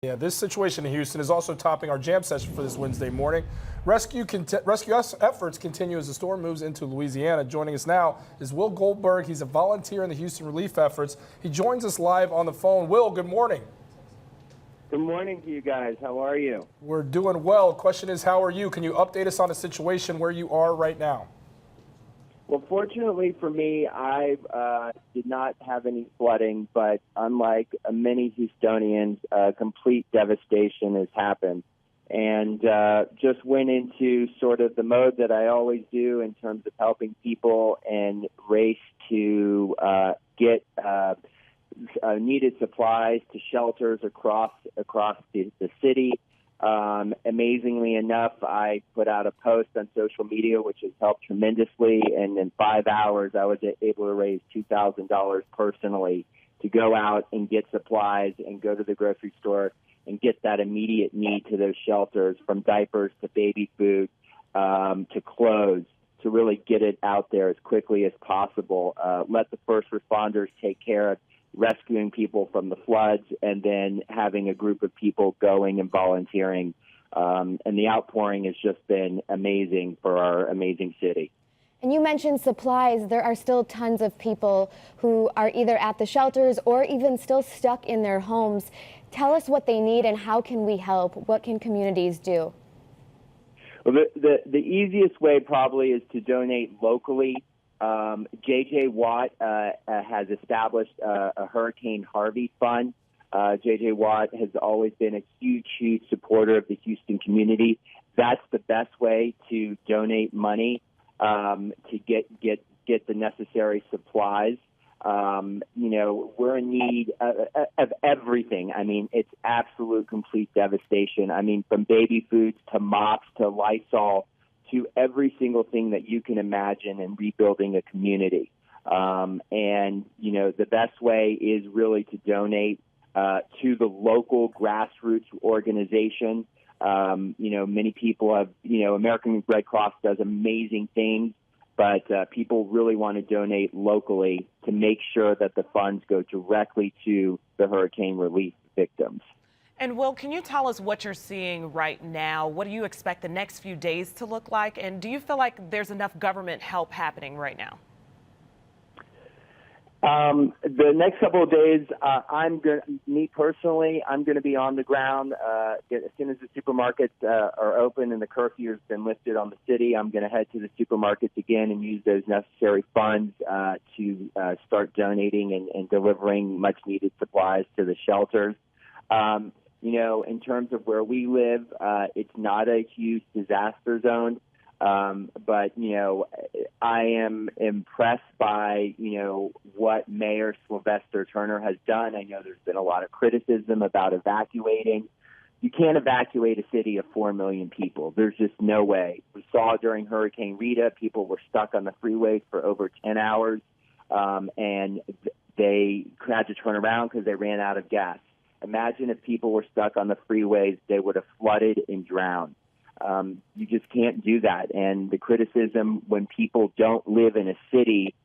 Yeah, this situation in Houston is also topping our jam session for this Wednesday morning. Rescue efforts continue as the storm moves into Louisiana. Joining us now is Will Goldberg. He's a volunteer in the Houston relief efforts. He joins us live on the phone. Will, good morning. Good morning to you guys. How are you? We're doing well. Question is, how are you? Can you update us on the situation where you are right now? Well, fortunately for me, I did not have any flooding, but unlike many Houstonians, complete devastation has happened. And just went into sort of the mode that I always do in terms of helping people and race to get needed supplies to shelters across the city. Amazingly enough, I put out a post on social media, which has helped tremendously. And in 5 hours, I was able to raise $2,000 personally to go out and get supplies and go to the grocery store and get that immediate need to those shelters, from diapers to baby food to clothes, to really get it out there as quickly as possible. Let the first responders take care of rescuing people from the floods, and then having a group of people going and volunteering. And the outpouring has just been amazing for our amazing city. And you mentioned supplies. There are still tons of people who are either at the shelters or even still stuck in their homes. Tell us what they need and how can we help? What can communities do? Well, the easiest way probably is to donate locally. J.J. Watt has established a Hurricane Harvey fund. J.J. Watt has always been a huge supporter of the Houston community. That's the best way to donate money to get the necessary supplies. We're in need of everything. I mean, it's absolute complete devastation. I mean, from baby foods to mops to Lysol, to every single thing that you can imagine in rebuilding a community. The best way is really to donate to the local grassroots organization. Many people have, American Red Cross does amazing things, but people really want to donate locally to make sure that the funds go directly to the hurricane relief victims. And Will, can you tell us what you're seeing right now? What do you expect the next few days to look like? And do you feel like there's enough government help happening right now? The next couple of days, I'm going to be on the ground. As soon as the supermarkets are open and the curfew has been lifted on the city, I'm going to head to the supermarkets again and use those necessary funds to start donating and delivering much needed supplies to the shelters. In terms of where we live, it's not a huge disaster zone. But I am impressed by, what Mayor Sylvester Turner has done. I know there's been a lot of criticism about evacuating. You can't evacuate a city of 4 million people. There's just no way. We saw during Hurricane Rita, people were stuck on the freeways for over 10 hours, and they had to turn around because they ran out of gas. Imagine if people were stuck on the freeways, they would have flooded and drowned. You just can't do that. And the criticism when people don't live in a city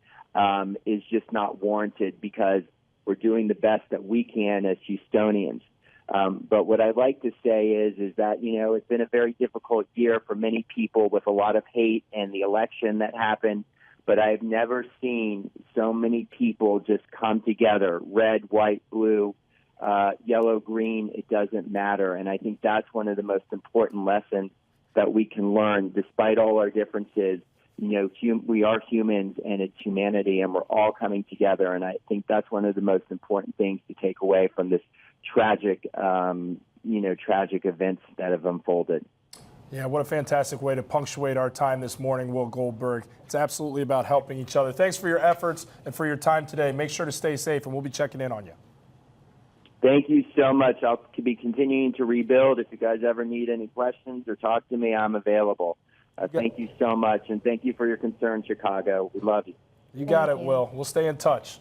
is just not warranted, because we're doing the best that we can as Houstonians. But what I'd like to say is that, it's been a very difficult year for many people, with a lot of hate and the election that happened. But I've never seen so many people just come together, red, white, blue, yellow, green, it doesn't matter. And I think that's one of the most important lessons that we can learn, despite all our differences. We are humans, and it's humanity, and we're all coming together. And I think that's one of the most important things to take away from this tragic events that have unfolded. Yeah, what a fantastic way to punctuate our time this morning, Will Goldberg. It's absolutely about helping each other. Thanks for your efforts and for your time today. Make sure to stay safe, and we'll be checking in on you. Thank you so much. I'll be continuing to rebuild. If you guys ever need any questions or talk to me, I'm available. Thank you so much, and thank you for your concern, Chicago. We love you. You got it, Will. We'll stay in touch.